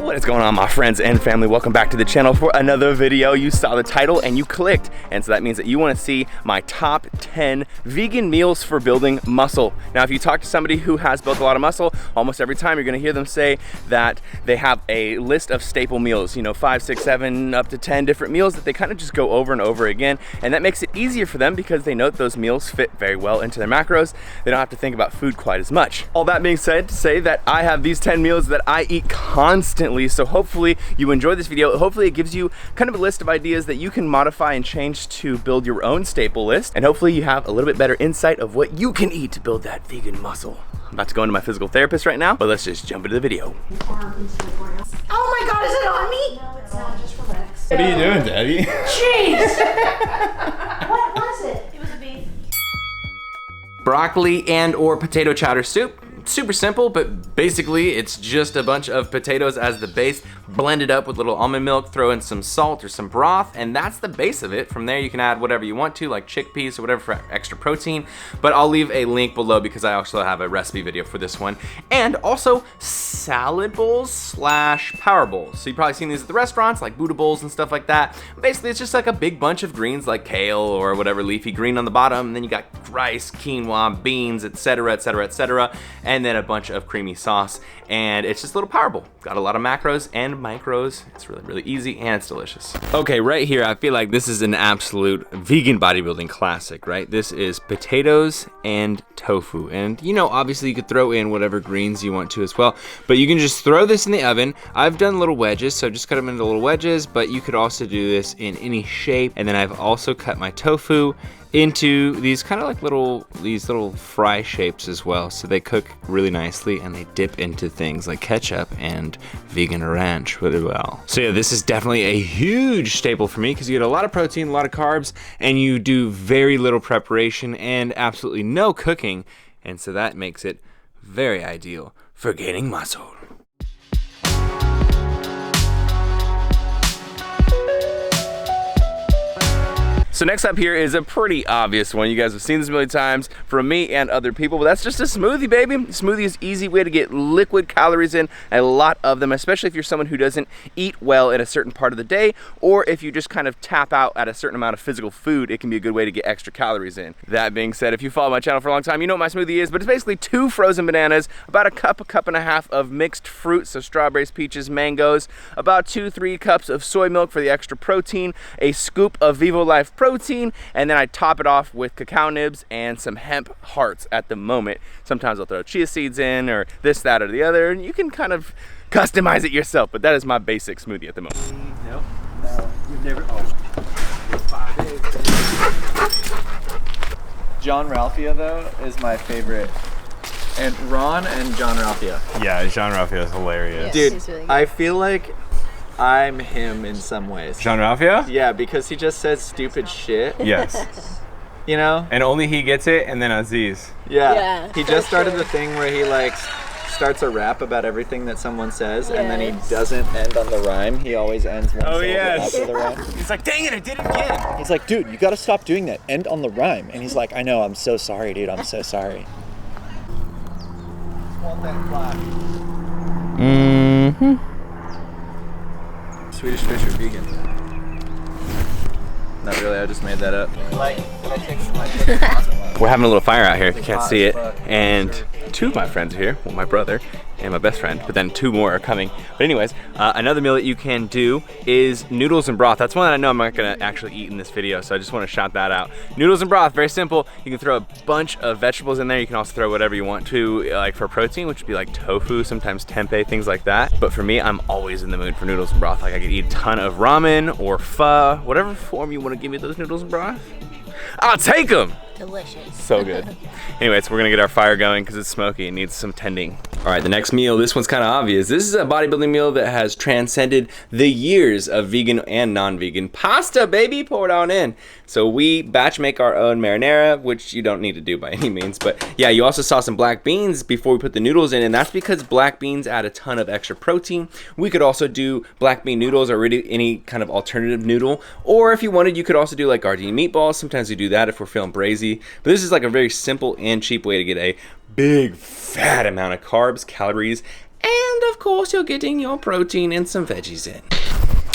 What is going on, my friends and family? Welcome back to the channel for another video. You saw the title and you clicked, and so that means that you want to see my top 10 vegan meals for building muscle. Now, if you talk to somebody who has built a lot of muscle, almost every time you're going to hear them say that they have a list of staple meals, you know, 5, 6, 7, up to 10 different meals that they kind of just go over and over again, and that makes it easier for them because they know that those meals fit very well into their macros. They don't have to think about food quite as much. All that being said, to say that I have these 10 meals that I eat constantly. So hopefully you enjoy this video. Hopefully it gives you kind of a list of ideas that you can modify and change to build your own staple list. And hopefully you have a little bit better insight of what you can eat to build that vegan muscle. I'm about to go into my physical therapist right now, but let's just jump into the video. Oh my God, is it on me? No, it's not, just relax. What are you doing, Daddy? Jeez. What was it? It was a beef. Broccoli and or potato chowder soup. Super simple, but basically it's just a bunch of potatoes as the base, blended up with a little almond milk, throw in some salt or some broth, and that's the base of it. From there you can add whatever you want to, like chickpeas or whatever for extra protein, but I'll leave a link below because I also have a recipe video for this one. And also salad bowls slash power bowls. So you've probably seen these at the restaurants, like Buddha bowls and stuff like that. Basically it's just like a big bunch of greens like kale or whatever leafy green on the bottom, and then you got rice, quinoa, beans, etc, etc, etc, and then a bunch of creamy sauce, and it's just a little power bowl. Got a lot of macros and micros. It's really, really easy, and it's delicious. Okay, right here, I feel like this is an absolute vegan bodybuilding classic, right? This is potatoes and tofu, and you know, obviously you could throw in whatever greens you want to as well, but you can just throw this in the oven. I've done little wedges, so just cut them into little wedges, but you could also do this in any shape, and then I've also cut my tofu into these kind of like these little fry shapes as well, so they cook really nicely and they dip into things like ketchup and vegan ranch really well. So yeah, this is definitely a huge staple for me because you get a lot of protein, a lot of carbs, and you do very little preparation and absolutely no cooking, and so that makes it very ideal for gaining muscle. So next up here is a pretty obvious one. You guys have seen this a million times from me and other people, but that's just a smoothie, baby. Smoothie is an easy way to get liquid calories in, a lot of them, especially if you're someone who doesn't eat well in a certain part of the day, or if you just kind of tap out at a certain amount of physical food, it can be a good way to get extra calories in. That being said, if you follow my channel for a long time, you know what my smoothie is, but it's basically 2 frozen bananas, about a cup and a half of mixed fruits, so strawberries, peaches, mangoes, about 2-3 cups of soy milk for the extra protein, a scoop of Vivo Life protein, and then I top it off with cacao nibs and some hemp hearts at the moment. Sometimes I'll throw chia seeds in or this, that, or the other, and you can kind of customize it yourself, but that is my basic smoothie at the moment. No, you've never, John Ralphia though is my favorite. And Ron and John Ralphia. Yeah, Jean Ralphio is hilarious. Dude, he's really good. I feel like I'm him in some ways. Jean Ralphio? Yeah, because he just says stupid shit. Yes. You know? And only he gets it, and then Aziz. Yeah. He for just started sure. the thing where he like starts a rap about everything that someone says, and then he Yes. doesn't end on the rhyme. He always ends one syllable yes. after the rhyme. He's like, dang it, I did it again. He's like, dude, you gotta stop doing that. End on the rhyme. And he's like, I know, I'm so sorry, dude. I'm so sorry. Want that flash. Mm-hmm. Swedish fish are vegan. Not really, I just made that up. We're having a little fire out here if you can't see it, and 2 of my friends are here, well, my brother and my best friend, but then 2 more are coming. But anyways, another meal that you can do is noodles and broth. That's one that I know I'm not gonna actually eat in this video, so I just wanna shout that out. Noodles and broth, very simple. You can throw a bunch of vegetables in there. You can also throw whatever you want to, like for protein, which would be like tofu, sometimes tempeh, things like that. But for me, I'm always in the mood for noodles and broth. Like I could eat a ton of ramen or pho, whatever form you wanna give me those noodles and broth, I'll take them. Delicious. So good. Anyways, we're gonna get our fire going because it's smoky. It needs some tending. All right, the next meal, this one's kind of obvious. This is a bodybuilding meal that has transcended the years of vegan and non-vegan. Pasta, baby, pour it on in. So we batch make our own marinara, which you don't need to do by any means. But yeah, you also saw some black beans before we put the noodles in, and that's because black beans add a ton of extra protein. We could also do black bean noodles or really any kind of alternative noodle. Or if you wanted, you could also do like Gardini meatballs. Sometimes we do that if we're feeling brazy. But this is like a very simple and cheap way to get a big fat amount of carbs, calories, And of course, you're getting your protein and some veggies in.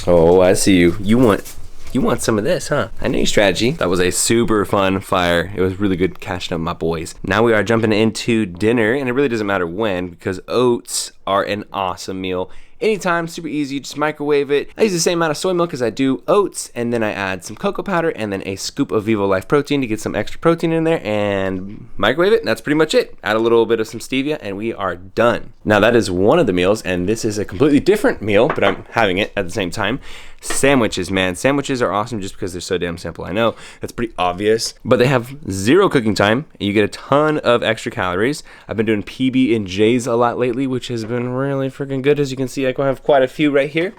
Oh, I see you. You want some of this, huh? I know your strategy. That was a super fun fire. It was really good catching up with my boys. Now we are jumping into dinner, and it really doesn't matter when because oats are an awesome meal. Anytime, super easy, just microwave it. I use the same amount of soy milk as I do oats, and then I add some cocoa powder and then a scoop of Vivo Life protein to get some extra protein in there and microwave it. And that's pretty much it. Add a little bit of some stevia and we are done. Now that is one of the meals, and this is a completely different meal, but I'm having it at the same time. Sandwiches, man. Sandwiches are awesome just because they're so damn simple. I know that's pretty obvious, but they have zero cooking time and you get a ton of extra calories. I've been doing PB and J's a lot lately, which has been really freaking good. As you can see, I have quite a few right here.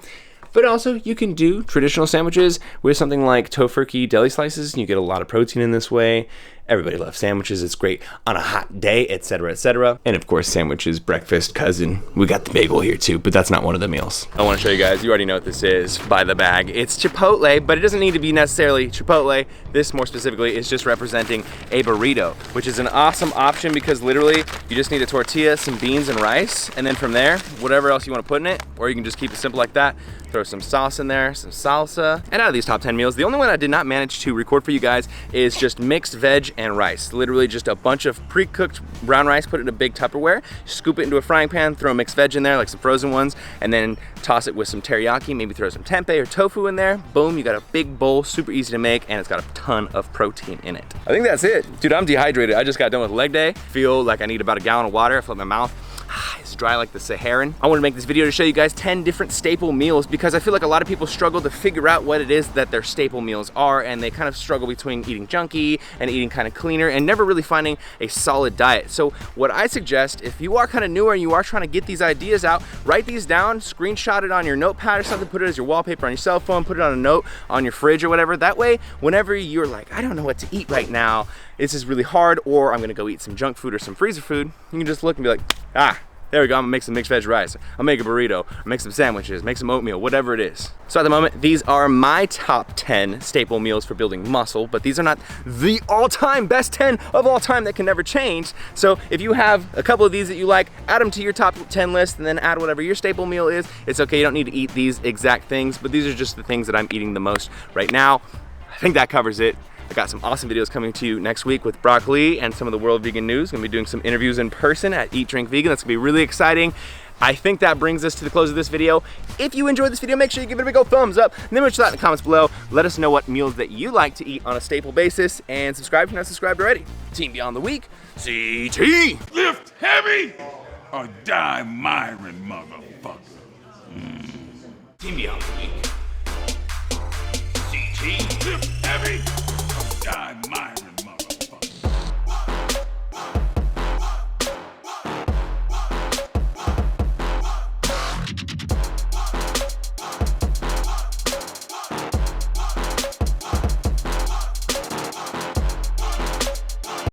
But also, you can do traditional sandwiches with something like tofurkey deli slices, and you get a lot of protein in this way. Everybody loves sandwiches. It's great on a hot day, etc., etc. And of course, sandwiches, breakfast, cousin. We got the bagel here too, but that's not one of the meals. I want to show you guys. You already know what this is by the bag. It's Chipotle, but it doesn't need to be necessarily Chipotle. This, more specifically, is just representing a burrito, which is an awesome option because literally you just need a tortilla, some beans, and rice, and then from there, whatever else you want to put in it, or you can just keep it simple like that. Throw some sauce in there, some salsa. And out of these top 10 meals, the only one I did not manage to record for you guys is just mixed veg and rice. Literally just a bunch of pre-cooked brown rice, put it in a big Tupperware, scoop it into a frying pan, throw mixed veg in there, like some frozen ones, and then toss it with some teriyaki, maybe throw some tempeh or tofu in there. Boom, you got a big bowl, super easy to make, and it's got a ton of protein in it. I think that's it. Dude, I'm dehydrated. I just got done with leg day. Feel like I need about a gallon of water. I feel like my mouth is dry like the Saharan. I wanted to make this video to show you guys 10 different staple meals because I feel like a lot of people struggle to figure out what it is that their staple meals are, and they kind of struggle between eating junky and eating kind of cleaner and never really finding a solid diet. So what I suggest, if you are kind of newer and you are trying to get these ideas out, write these down, screenshot it on your notepad or something, put it as your wallpaper on your cell phone, put it on a note on your fridge or whatever. That way, whenever you're like, I don't know what to eat right now, this is really hard, or I'm gonna go eat some junk food or some freezer food, you can just look and be like, there we go, I'm gonna make some mixed veg rice. I'll make a burrito, I'll make some sandwiches, make some oatmeal, whatever it is. So at the moment, these are my top 10 staple meals for building muscle, but these are not the all-time best 10 of all time that can never change. So if you have a couple of these that you like, add them to your top 10 list and then add whatever your staple meal is. It's okay, you don't need to eat these exact things, but these are just the things that I'm eating the most right now. I think that covers it. I got some awesome videos coming to you next week with Broccoli and some of the World Vegan News. Gonna be doing some interviews in person at Eat Drink Vegan. That's gonna be really exciting. I think that brings us to the close of this video. If you enjoyed this video, make sure you give it a big old thumbs up. And then mention that in the comments below. Let us know what meals that you like to eat on a staple basis. And subscribe if you're not subscribed already. Team Beyond the Week, CT! Lift heavy or die Myron, motherfucker. Team Beyond the Week, CT, lift heavy.